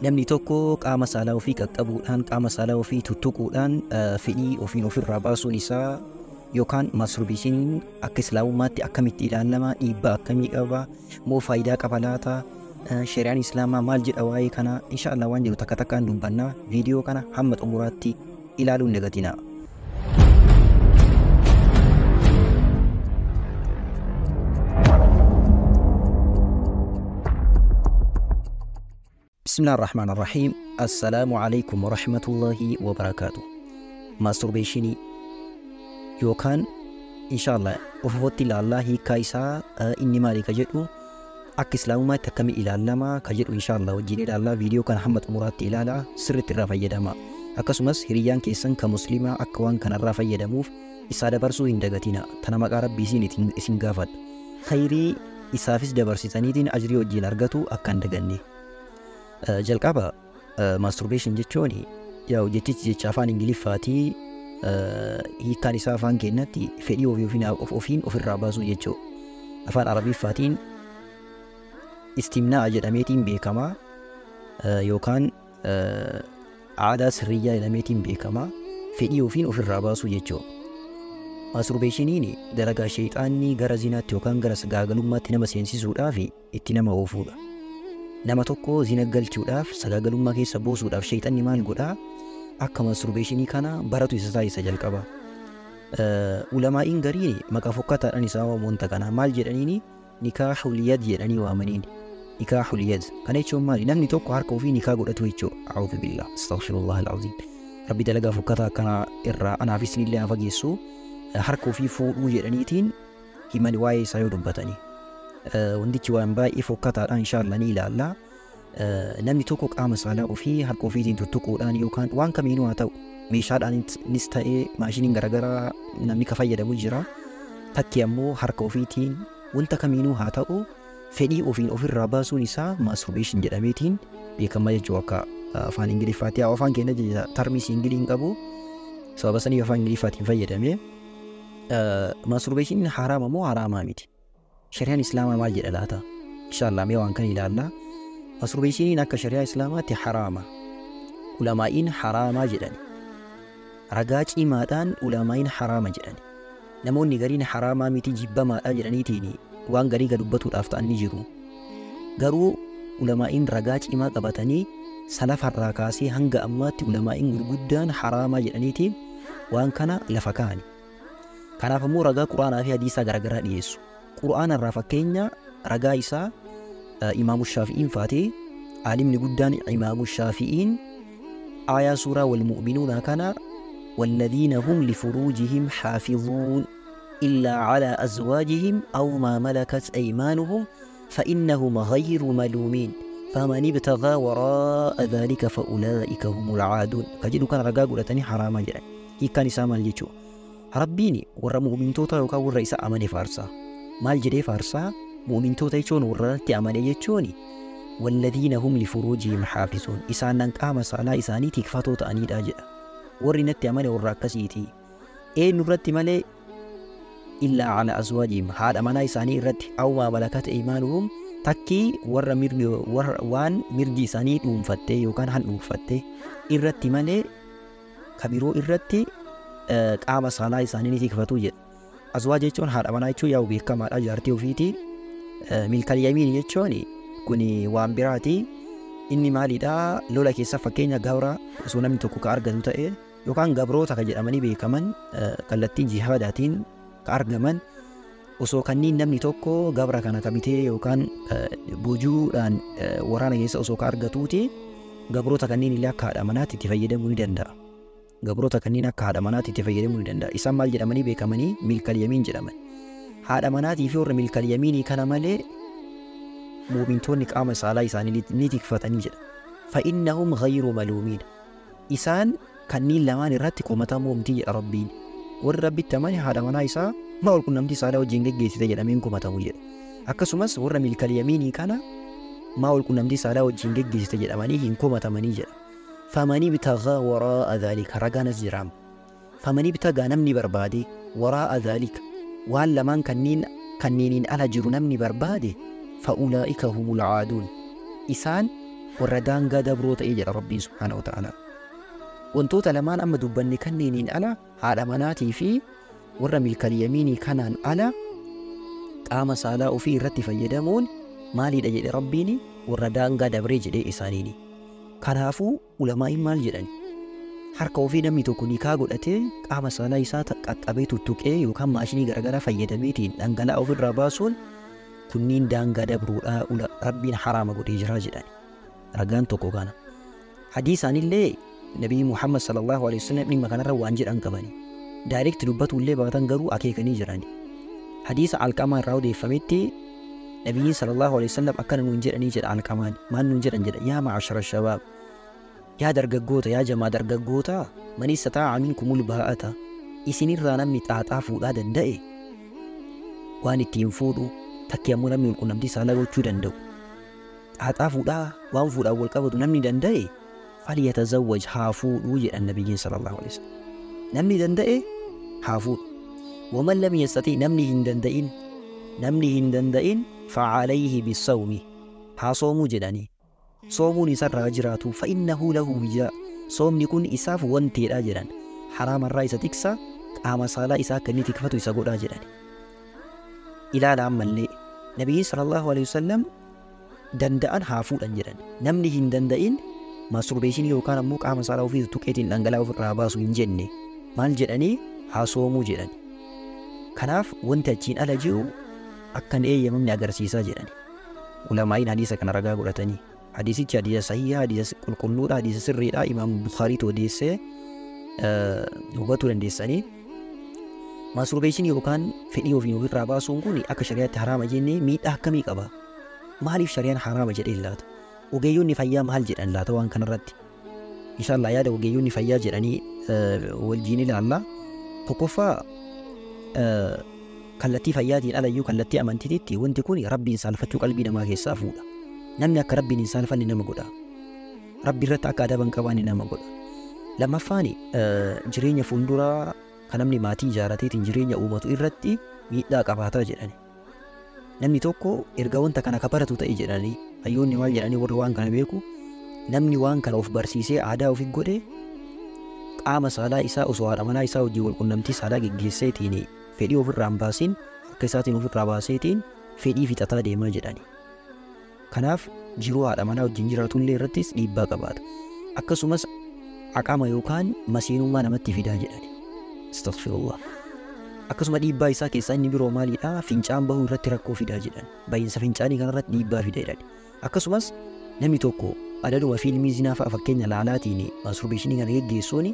namni tokko qaama saalaa ofii qaqqabuudhaan qaama saalaa ofii tuttuquudhaan fedhii ofiin ofirraa baasuun isaa yookaan masturbeshiniin akka islaamummaatti akkamitti ilaalama, dhiibbaa akkamii qaba, moo faayidaa qaba laata, shari'aan islaamaa maal jedha waa'ee kana, inshaallah waan jedhu takka takkaan dubbannaa. Viidiyoo kana hamma xumuraatti ilaaluu hin dagatinaa. بسم الله الرحمن الرحيم. السلام عليكم ورحمة الله وبركاته. ماستربيشني يوكان إن شاء الله وفوت الله كايسا إني مالك جدو أك إسلام ما تكمل إلى لما كجدو إن شاء الله وجيني الله فيديو كان محمد مراد إلى لا سر الرافع يدما أكسمس هريان كيسن كمسلمة أكوان كان الرافع يدموف إسادة برسو إندغتنا تنام أقرب بيسين إسنغافت خيري إسافس دبرسيتانيدين أجري وجين أرغتو أكان دغني. jalqaba masturbation jechuun yaa jechichi jecha afaan ingiliffaatii hiikaan isaa afaan keenyatti fedhii ofiin ofirraa baasuu jechuu. Afaan arabiffaatiin istimnaa jedhameetiin beekama yookaan aadaa sirriyyaa jedhameetiin beekama, fedhii ofiin ofirraa baasuu jechuu. Masturbationiin dalagaa shayxaanni gara zinaatti yookaan gara sagaagalummaatti nama seensisuudhaaf itti nama oofuudha. Nama tokko zina galchuudhaaf sagaagalummaa keessa buusuudhaaf shayxanni maal godhaa akka masturbeeshinii kana baratu isa jalqaba. Ulamaa'iin gariin maqaa fokkataadhaan isaa waamuunta kana maal jedhaniini nikaahul yad jedhanii waamaniin. Nikaahul yad kana jechuun maali? Namni tokko harka ofii nikaa godhatu jechuu. A'uudhu billah, astaghfirullah al-azim. Rabbi dalagaa fokkataa kana irraa anaafis illee haa fageessu. Harka ofii fuudhuu jedhaniitiin himan waa'ee isaa yoo dubbatanii. Wandichi waan baay'ee fokkataadhaan inshaallah ni ilaalla. Namni tokko qaama saalaa ofii harka ofiitiin tuttuquudhaan yookaan waan kamiinuu haa ta'u meeshaadhaanis ta'ee maashiniin garaagaraa namni ka fayyadamu jira. Takki ammoo harka ofiitiin wanta kamiinuu haa ta'u fedhii ofiin ofirraa baasuun isaa masturbation jedhameetiin beekama jechuu. Akka afaan ingiliffaatti afaan keenya tarmii ingiliin qabu sababa sanii afaan ingiliffaatiin fayyadame. Masturbation haraama moo haraamaa miti? Shari'aan islaamaa maal jedha laata? Inshaallah mee waan kan ilaalla. Masturbationiin akka shari'aa islaamaatti haraama. Ulamaa'iin haraamaa jedhani. Ragaa cimaadhaan ulamaa'iin haraama jedhani. Namoonni gariin haraamaa miti jibbamaadha jedhaniitiin waan garii dubbatuudhaaf ta'anii jiru. Garuu ulamaa'iin ragaa cimaa qabatanii salafarraa kaasee hanga ammaatti ulamaa'iin gurguddaan haraamaa jedhaniitiin waan kana lafa kaa'ani. Kanaaf ammoo ragaa quraanaa fi hadiisaa garaagaraa dhiyeessu. Qur'aan irraa fakkeenya ragaa isaa Imaamu Shaafi'iin faatee aalimni guddaan Imaamu Shaafi'iin aayaa suuraa wal mu'minuuna kana والذين هم لفروجهم حافظون إلا على أزواجهم أو ما ملكت أيمانهم فإنهم غير ملومين فمن ابتغى وراء ذلك فأولئك هم العادون. كجدو كان رقا قلتني حراما جرى هي كان ساما الجيشو ربيني ورى مؤمن توتا يوكا ورى إساء أماني فارسا maal jedhee faarsaa mu'mintoota jechuun warratti amane jechuuni walladhiina hum lifuruujihim xaafisuun isaanan qaama saalaa isaanii tikfatoo ta'aniidha jedha. Warri natti amane warra akkasiiti. Eenyu irratti malee illaa ala azwaajihim haadha manaa isaanii irratti aw maa malakat aymaanuhum takkii warra waan mirgi isaanii dhuunfattee yookaan han dhuunfattee irratti malee kabiroo irratti qaama saalaa isaanii ni tikfatu jedha. Azwaaj jechuun haadha manaa jechuun yaa beekamaadha jaartii ofiiti. Milkal yamiin jechuun kuni waan biraati. Inni maalidha? Lola keessa fakkeenya gabra osoo namni tokko ka argatu ta'e yookaan gabroota ka jedhamanii beekaman kallattii jihaadaatiin ka argaman osoo kanniin namni tokko gabra kana kabitee yookaan bojuudhaan waraana keessa osoo ka argatuuti gabroota kanniin illee akka haadha manaatti itti fayyadamuu ni danda'a. Gabroota kanneen akka haadha manaatti itti fayyadamuu ni danda'a. Isaan maal jedhamanii beekamanii milkal yamiin jedhaman. Haadha manaatii fi warra milkal yamiinii kana malee mu'mintoonni qaama saalaa isaanii ni tikfatanii jedha. Fa'innahum ghayru maluumiin. Isaan kanneen lamaan irratti qomatamuu miti jedha Rabbiin. Warri Rabbitti amane haadha manaa isaa maa ol qunnamtii saalaa wajjin geggeessite jedhameen qomatamuu jedha. Akkasumas warra milkal yamiinii kana maa ol qunnamtii saalaa wajjin geggeessite jedhamanii hin qomatamanii jedha. فمن ابتغى وراء ذلك رجع نزرام فمن ابتغى نمني بربادي وراء ذلك ولا من كنين على جرنمني بربادي فأولئك هم العادون إسان warra daangaa dabroo ta'ee jedha rabbiin subhaanahu wa ta'ala. Wantoota lamaan amma dubbanne kanneeniin ala haadha manaatii fi warra milkal yamiinii kanaan ala qaama saalaa ofii irratti fayyadamuun maaliidha jedhe rabbiin warra daangaa dabree jedhee isaaniini. Kanaafuu ulamaa'iin maal jedhan? Harka ofii namni tokko nikaa godhatee qaama saalaa isaa qaqqabee tuttuqee yookaan maashinii garaagaraa fayyadameetiin dhangala'aa ofirraa baasuun kunniin daangaa dabruudhaa rabbiin haraama godhee jira jedhan. Ragaan tokko kana. Hadiisaanillee Nabii Muhammad sallallahu alaihi wasallam dhimma kanarra waan jedhan qabani. Daayirekti dubbatullee baatan garuu akeekanii jirani. Hadiisa Alqamaa irraa odeeffametti Nabiyyiin sallallahu alaihi wasallam akkana nuun jedhanii jedha Alqamaan. Maal nuun jedhan jedha? Yaa ma'ashara shabaab. Yaa dargaggoota, yaa jamaa dargaggoota, man istataa'a minkumul baa'ata. Isinirraa namni xaaxaa fuudhaa danda'e waan ittiin fuudhu takki ammoo namni walqunnamtii saalaa gochuu danda'u. Xaaxaa fuudhaa waan fuudhaan wal qabatu namni danda'e falyatazawwaj haa fuudhuu jedhan Nabiyyiin sallallahu alaihi wasallam. Namni danda'e haa fuudhu. Waman lam yastatii namni hin danda'in fa'alayhi bisawmi haa soomuu jedhanii. Soomuun isarraa jiraatu fa'innahu lahu wijaa. Soomni kun isaaf wanteedha jedhan. Haraamarraa isa tiksa, qaama saalaa isaa akka inni tikfatu isa godhaa jedhan. Ilaala ammallee Nabiyyiin sallallahu alaihi wasallam danda'an haa fuudhan jedhan. Namni hin danda'in masturbeeshinii yookaan ammoo qaama saalaa ofii tuqeetiin dhangala'aa ofirraa baasu hin jenne maal jedhanii haa soomuu jedhan. Kanaaf wanti achiin ala jiru akkan eeyyamamne agarsiisaa jedhan. Ulamaa'iin hadiisa kana ragaa godhatanii. Hadiisichi hadiisa sahihaa, hadiisa qulqulluudha, hadiisa sirriidha. Imaam Bukhaariitu odeessee hubachuu dandeessanii. Masturbeeshinii yookaan fedhii ofii ofirraa baasuun kun akka shari'aatti haraama jennee miidhaa akkamii qaba? Maaliif shari'aan haraama jedhee laata? Ogeeyyoonni fayyaa maal jedhan laata waan kanarratti? Inshallah yaada ogeeyyoonni fayyaa jedhanii wajjin ilaalla. Tokkoffaa kallattii fayyaatiin alayyuu kallattii amantiitiitti wanti kun rabbiin saalfachuu qalbii namaa keessaa fuudha. Namni akka rabbiin hin saalfanne nama godha. Rabbi irratti akka adaban qabaanne nama godha. Lammaffaan jireenya fuulduraa kan namni maatii ijaarateetiin jireenya uumatu irratti miidhaa qabaataa jedhani. Namni tokko erga wanta kana kabaratu ta'e jedhanii hayyoonni maal jedhanii warri waan kana beeku namni waan kana of barsiisee aadaa ofii godhe qaama saalaa isaa osoo haadha manaa isaa hojii walqunnamtii saalaa geggeesseetiin fedhii ofirraa hin baasin harka isaatiin ofirraa baaseetiin fedhii fixataa deemaa jedhani. Kanaaf jiruu haadha manaa wajjin jiraatullee irrattis dhiibbaa qabaata. Akkasumas aqama yookaan maseenummaa namatti fidaa jedhani. Astaghfirullah. Akkasuma dhiibbaa isaa keessaa inni biroo maalidha? Fincaan bahuu irratti rakkoo fidaa jedhan. Baay'insa fincaanii kanarratti dhiibbaa fidaa jedhan. Akkasumas namni tokko adaduma fiilmii zinaa fa'a fakkeenya laalaatiin masturbeeshinii kana geggeessuun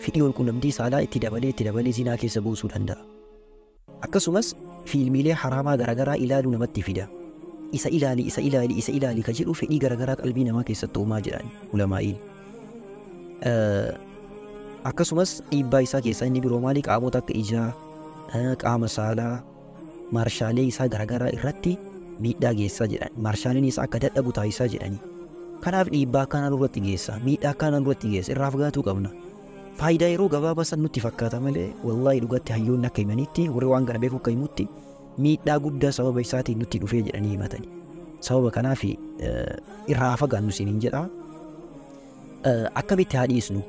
fedhii walqunnamtii saalaa itti dabalee zinaa keessa buusuu danda'a. Akkasumas fiilmiilee haraamaa garaagaraa ilaaluu namatti fida. Isa ilaali ka jedhu fedhii garaagaraa qalbii namaa keessatti uumaa jedhan ulamaa'iin. Akkasumas dhiibbaa isaa keessaa inni biroo maali? Qaamota akka ijaa, qaama saalaa, marshaalee isaa garaagaraa irratti miidhaa geessaa jedhan. Marshaaliin isaa akka dadhabu taasisaa jedhani. Kanaaf dhiibbaa akkanaa irratti geessa, miidhaa akkanaa irratti geessa, irraa fagaatuu qabna. Faayidaa yeroo gabaabaa san nutti fakkaata malee wallaahi dhugatti hayyoonni akka himanitti warri waan kana beeku akka himutti miidhaa guddaa sababa isaatiin nutti dhufee jedhanii himatani. Sababa kanaaf irraa fagaannu isiniin jedha. Akkamitti haa dhiisnu?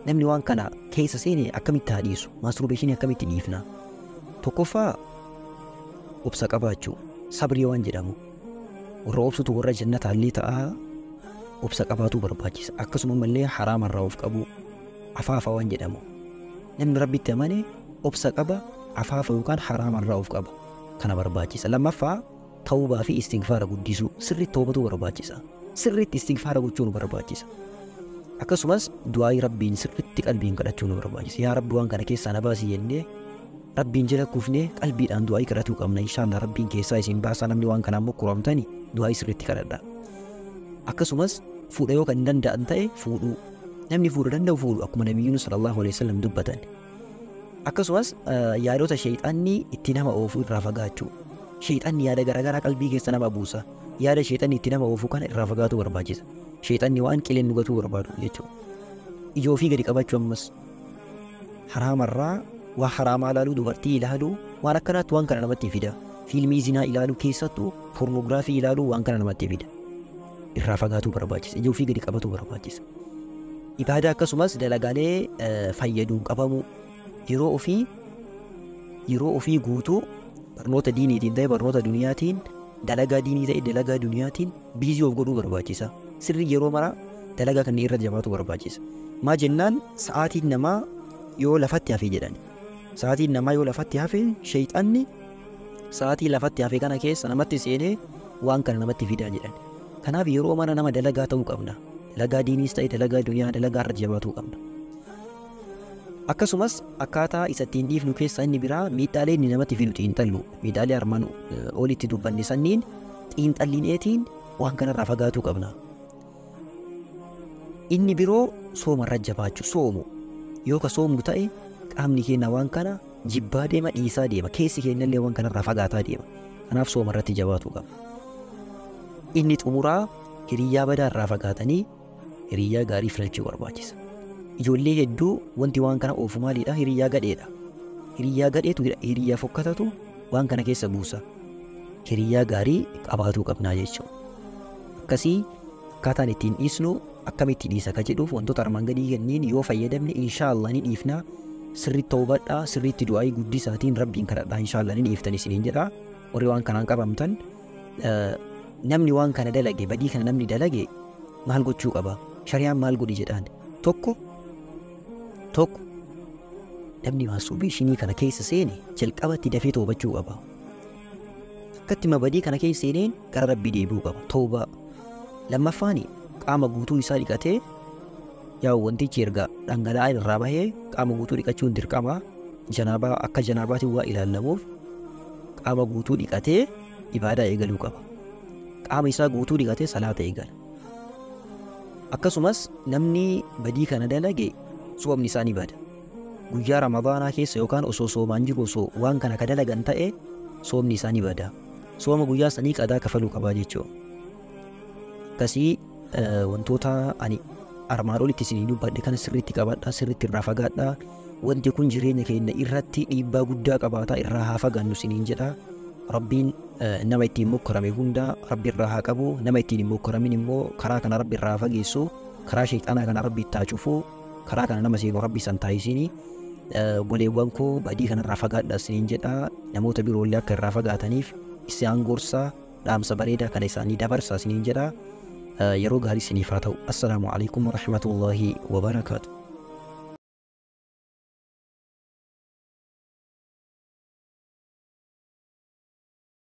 Namni waan kana keessa seene akkamitti haa dhiisu? Masturbeeshinii akkamitti dhiifna? Tokkoffaa obsa qabaachuu, sabrii waan jedhamu. Warra obsutu warra jannataallee ta'a. Obsa qabaatu barbaachisa. Akkasuma mallee haraamarraa of qabu, afaafa waan jedhamu. Namni rabbitti amane obsa qaba, afaafa yookaan haraamarraa of qaba. Kana barbaachisa. Lammaffaa tawbaa fi istighfaara guddisuu. Sirriitti tawbatu barbaachisa. Sirriitti istighfaara gochuu nu barbaachisa. Akkasumas du'aa rabbiin sirriitti qalbiin kadhachuu nu barbaachisa. Yaa Rabbi waan kana keessaa na baasi jennee rabbiin jala kufnee qalbiidhaan du'aa kadhachuu qabna. Inshallah rabbiin keessaa isin baasaa. Namni waan kanaan mokkuramtani du'aa sirriitti kadhadha. Akkasumas fuudha yoo kan danda'an ta'e fuudhuu. Namni fuudha danda'u fuudhu akkuma Nabiyyiin sallallahu alaihi wasallam dubbatan. Akkasumas yaadota shayxaanni itti nama oofu irraa fagaachuu. Shayxaanni yaada garaagaraa qalbii keessa nama buusa. Yaada shayxaanni itti nama oofu kana irraa fagaatu barbaachisa. Shayxaanni waan qileen dhugatuu barbaadu jechuudha. Ijoo fi gadi qabachuu ammas haraamarraa waa haraamaa ilaaluu, dubartii ilaaluu waan akkanaatti waan kana namatti fida. Fiilmii zinaa ilaaluu keessattuu pornoogiraafii ilaaluu waan kana namatti fida. irraa fagaatuu barbaachisa. Ija ofii gadi qabatu barbaachisa. Ibaadaa akkasumas dalagaalee fayyaduu qabamu yeroo ofii guutuu barnoota diiniitiin ta'e barnoota duniyaatiin dalagaa diinii ta'e dalagaa duniyaatiin biizii of godhuu barbaachisa. Sirri yeroo mara dalagaa kanneen irra jabaatu barbaachisa. Maa jennaan sa'aatiin namaa yoo lafatti hafe jedhan. Sa'aatiin namaa yoo lafatti hafe shayxanni sa'aatii lafatti hafe kana keessa namatti seenee waan kana namatti fidaa jedhan. Kanaaf yeroo mara nama dalagaa ta'uu qabna. Dalagaa diiniis ta'e dalagaa duniyaa dalagaa irra jabaatuu qabna. Akkasumas akkaataa isa ittiin dhiifnu keessaa inni biraa miidhaalee inni namatti fidu xiinxallu. Miidhaalee armaan olitti dubbanne sanniin xiinxallineetiin waan kanarraa fagaatuu qabna. Inni biroo soomarra jabaachuu soomu. Yoo ka soomnu ta'e qaamni keenya waan kana jibbaa deema dhiisaa deema. Keessi keenyallee waan kanarraa fagaataa deema. Kanaaf soomarratti jabaatuu qabna. Inni xumuraa hiriyyaa badaa irraa fagaatanii hiriyyaa gaarii filachuu barbaachisa. Ijoollee hedduu wanti waan kana oofu maalidha? Hiriyyaa gadheedha. Hiriyyaa gadheetu hiriyyaa fokkatatu waan kana keessa buusa. Hiriyyaa gaarii qabaatuu qabnaa jechuudha. Akkasii akkaataan ittiin dhiisnu akkamitti dhiisa ka jedhuuf wantoota armaan gadii kenniin yoo fayyadamne inshaallah ni dhiifna. Sirriitti ta'ubadhaa, sirriitti du'aayii guddisaatiin rabbiin kadhadhaa inshaallah ni dhiiftan isiniin jedha. Warri waan kanaan qabamtan namni waan kana dalage badii kana namni dalage maal gochuu qaba? Shari'aan maal godhi jedhaan? Tokko namni masturbeshinii kana keessa seene jalqabatti dafee toobachuu qaba. Akkatti badii kana keessa seeneen gara rabbii deebi'uu qaba. Toobaa. Lammaffaani qaama guutuu isaa dhiqatee yaa wantichi erga dhangala'aa irraa bahee qaama guutuu dhiqachuun dirqama. Janaabaa akka janaabaatiin waa ilaallamuuf qaama guutuu dhiqatee ibaadaa eegaluu qaba. Qaama isaa guutuu dhiqatee salaata eegala. Akkasumas namni badii kana dalage soomni isaa ni bada. Guyyaa Ramadaanaa keessa yookaan osoo soomaan jiru osoo waan kana ka dalagan ta'e soomni isaa ni bada. Sooma guyyaa sanii qadaa kafaluu qabaa jechuudha. Akkasii wantoota ani armaan olitti isinii dubbadhe kana sirriitti qabadhaa, sirriitti irraa fagaadhaa. Wanti kun jireenya keenya irratti dhiibbaa guddaa qabaataa irraa haa fagaannu isiniin jedha. Rabbiin nama ittiin mokkorame hunda rabbi irraa haa qabu. Nama ittiin hin mokkораmin immoo karaa kana rabbi irraa fageessu. Karaa shayxaanaa kana rabbi itti haa cufu. Karaa kana nama seenu rabbi san taayisini. Goleewwan koo badii kanarraa fagaadhaa isiniin jedha. Namoota biroollee akka irraa fagaataniif isaan gorsaa dhaamsa bareedaa kana isaanii dabarsaa isiniin jedha. Yeroo gaarii isiniif haa ta'u. Assalaamu alaikum wa rahmatullahi wa barakaatuh.